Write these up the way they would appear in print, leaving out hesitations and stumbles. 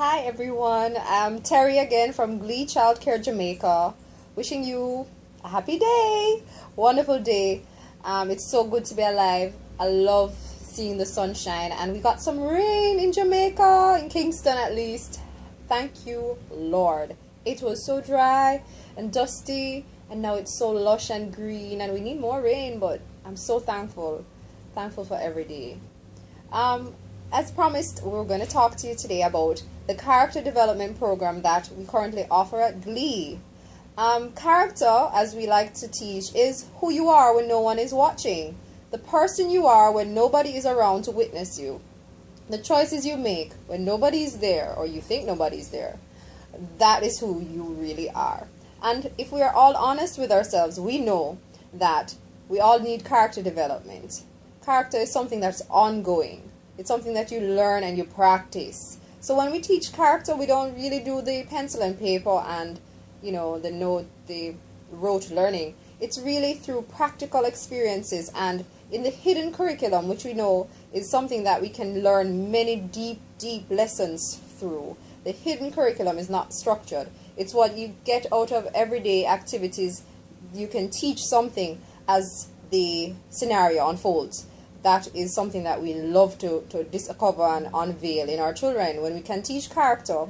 Hi everyone, I'm Terry again from Glee Childcare Jamaica, wishing you a happy day, wonderful day. It's so good to be alive. I love seeing the sunshine, and we got some rain in Jamaica, in Kingston at least. Thank you, Lord. It was so dry and dusty, and now it's so lush and green, and we need more rain, but I'm so thankful for every day. As promised, we're going to talk to you today about the character development program that we currently offer at Glee. Character, as we like to teach, is who you are when no one is watching. The person you are when nobody is around to witness you. The choices you make when nobody is there or you think nobody is there. That is who you really are. And if we are all honest with ourselves, we know that we all need character development. Character is something that's ongoing. It's something that you learn and you practice. So when we teach character, we don't really do the pencil and paper and, the rote learning. It's really through practical experiences and in the hidden curriculum, which we know is something that we can learn many deep lessons through. The hidden curriculum is not structured. It's what you get out of everyday activities. You can teach something as the scenario unfolds. That is something that we love to discover and unveil in our children, when we can teach character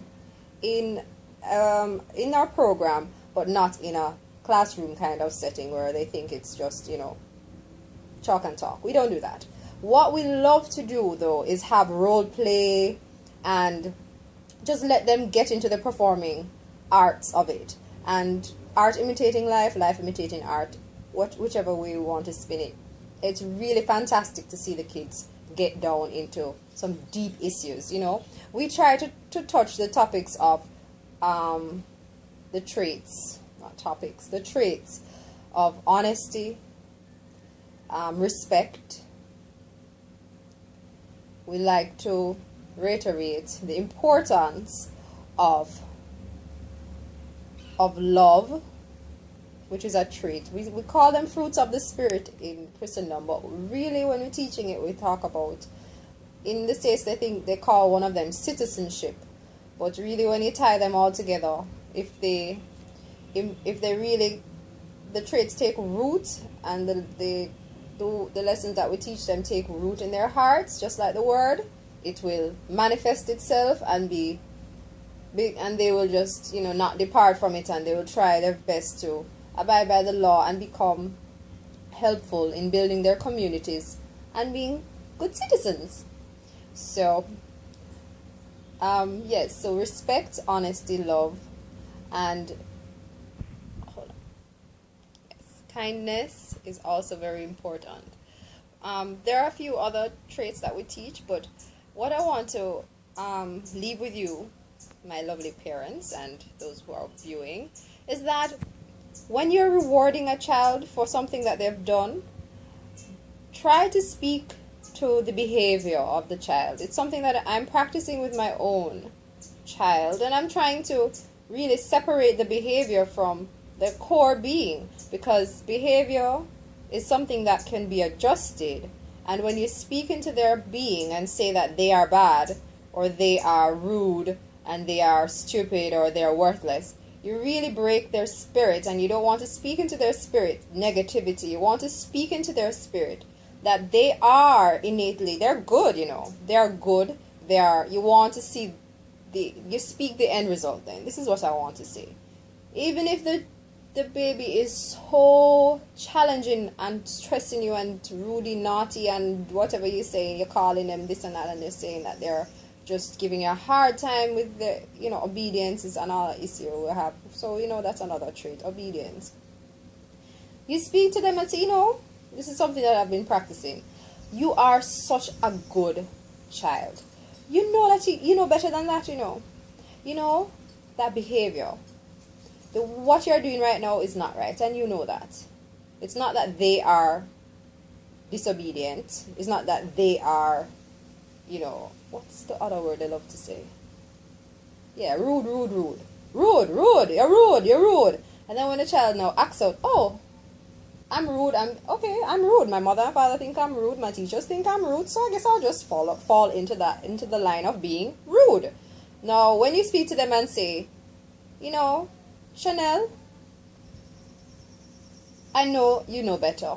in our program, but not in a classroom kind of setting where they think it's just, chalk and talk. We don't do that. What we love to do, though, is have role play and just let them get into the performing arts of it. And art imitating life, life imitating art, whichever way we want to spin it. It's really fantastic to see the kids get down into some deep issues, We try to touch the topics of the traits of honesty, respect. We like to reiterate the importance of love, which is a trait. We call them fruits of the Spirit in Christendom, but really when we're teaching it, we talk about, in the States they call one of them citizenship, but really when you tie them all together, if they really, the traits take root and the lessons that we teach them take root in their hearts, just like the word, it will manifest itself and be big, and they will just, not depart from it, and they will try their best to abide by the law and become helpful in building their communities and being good citizens. So, yes, so respect, honesty, love, and kindness is also very important. There are a few other traits that we teach, but what I want to leave with you, my lovely parents and those who are viewing, is that when you're rewarding a child for something that they've done, try to speak to the behavior of the child. It's something that I'm practicing with my own child, and I'm trying to really separate the behavior from the core being, because behavior is something that can be adjusted. And when you speak into their being and say that they are bad, or they are rude, and they are stupid, or they are worthless, you really break their spirit, and you don't want to speak into their spirit negativity. You want to speak into their spirit that they are innately, they're good, they are good, you want to see you speak the end result. Then this is what I want to say. Even if the baby is so challenging and stressing you and rudy, naughty, and whatever you say, you're calling them this and that, and they're saying that they're just giving you a hard time with the, obedience is another issue we have. So, that's another trait, obedience. You speak to them and say, this is something that I've been practicing. You are such a good child. You know that you know better than that, that behavior. What you're doing right now is not right, and you know that. It's not that they are disobedient. It's not that they are, what's the other word I love to say? Yeah, rude. Rude, you're rude. And then when the child now acts out, oh, I'm rude, I'm rude. My mother and father think I'm rude, my teachers think I'm rude, so I guess I'll just fall into the line of being rude. Now, when you speak to them and say, you know, Chanel, I know you know better.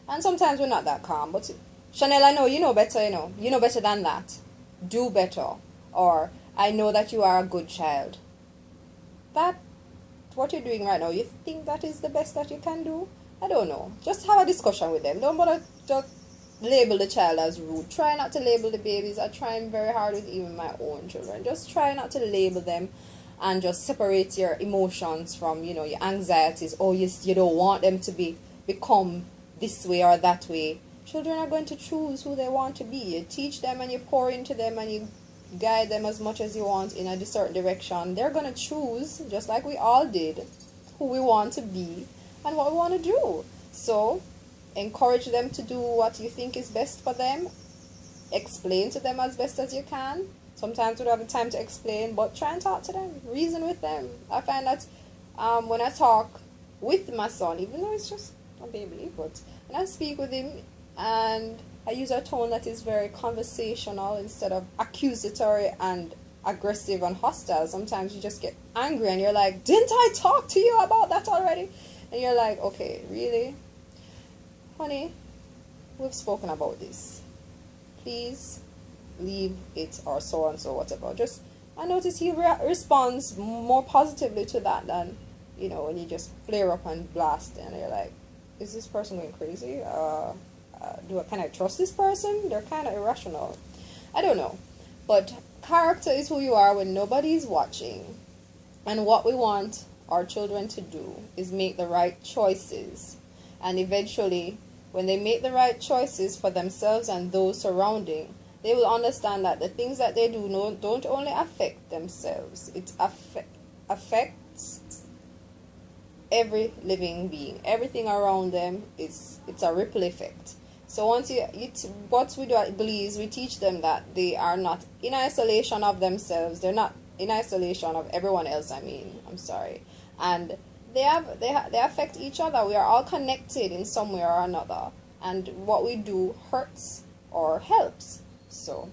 And sometimes we're not that calm, but Chanel, I know you know better, you know better than that. Do better. Or, I know that you are a good child. That, what you're doing right now, you think that is the best that you can do? I don't know. Just have a discussion with them. Don't bother to label the child as rude. Try not to label the babies. I try very hard with even my own children. Just try not to label them and just separate your emotions from, your anxieties. Oh, you don't want them to become this way or that way. Children are going to choose who they want to be. You teach them and you pour into them and you guide them as much as you want in a certain direction. They're going to choose, just like we all did, who we want to be and what we want to do. So encourage them to do what you think is best for them. Explain to them as best as you can. Sometimes we don't have the time to explain, but try and talk to them. Reason with them. I find that when I talk with my son, even though it's just a baby, but when I speak with him and I use a tone that is very conversational instead of accusatory and aggressive and hostile, sometimes you just get angry and you're like, didn't I talk to you about that already? And you're like, okay, really? Honey, we've spoken about this. Please leave it, or so and so, whatever. Just, I notice he responds more positively to that than, when you just flare up and blast and you're like, is this person going crazy? Can I trust this person? They're kind of irrational. I don't know. But character is who you are when nobody's watching. And what we want our children to do is make the right choices. And eventually, when they make the right choices for themselves and those surrounding, they will understand that the things that they do don't only affect themselves. It affects every living being. Everything around them it's a ripple effect. So once what we do at Glee is we teach them that they are not in isolation of themselves. They're not in isolation of everyone else. I'm sorry. And they affect each other. We are all connected in some way or another. And what we do hurts or helps. So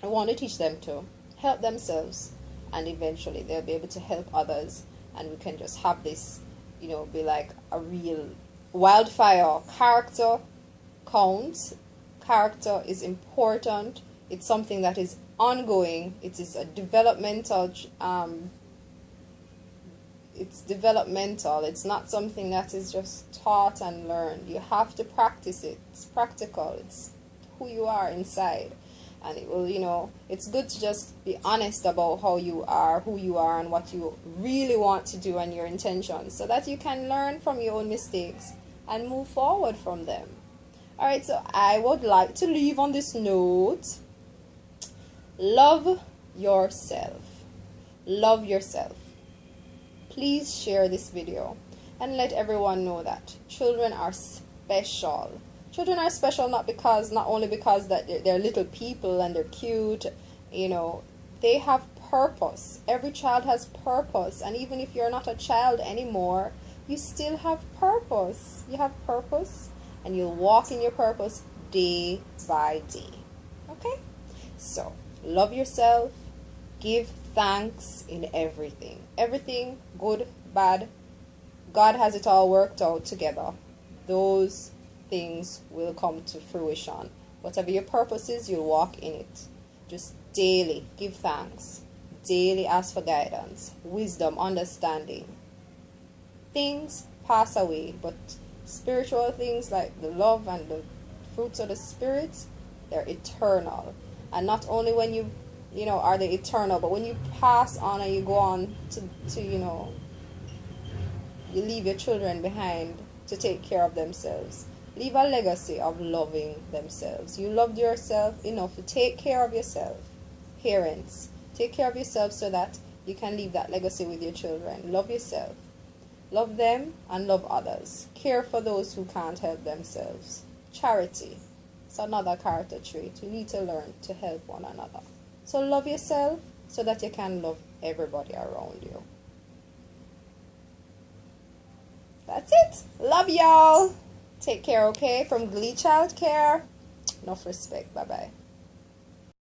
I want to teach them to help themselves, and eventually they'll be able to help others, and we can just have this, be like a real wildfire. Character counts. Character is important. It's something that is ongoing. It is a developmental it's developmental. It's not something that is just taught and learned. You have to practice it. It's practical. It's who you are inside. And it will, it's good to just be honest about how you are, who you are, and what you really want to do and your intentions, so that you can learn from your own mistakes and move forward from them. Alright, so I would like to leave on this note. Love yourself. Love yourself. Please share this video and let everyone know that children are special. Children are special not only because that they're little people and they're cute, they have purpose. Every child has purpose, and even if you're not a child anymore, you still have purpose. You have purpose, and you'll walk in your purpose day by day. Okay? So, love yourself. Give thanks in everything. Everything, good, bad. God has it all worked out together. Those things will come to fruition. Whatever your purpose is, you'll walk in it. Just daily give thanks. Daily ask for guidance, wisdom, understanding. Things pass away, but spiritual things like the love and the fruits of the Spirit, they're eternal. And not only when you are they eternal, but when you pass on and you go on to you leave your children behind to take care of themselves. Leave a legacy of loving themselves. You loved yourself enough to take care of yourself. Parents, take care of yourself so that you can leave that legacy with your children. Love yourself. Love them and love others. Care for those who can't help themselves. Charity. It's another character trait. You need to learn to help one another. So love yourself so that you can love everybody around you. That's it. Love y'all. Take care, okay? From Glee Child Care. Enough respect. Bye-bye.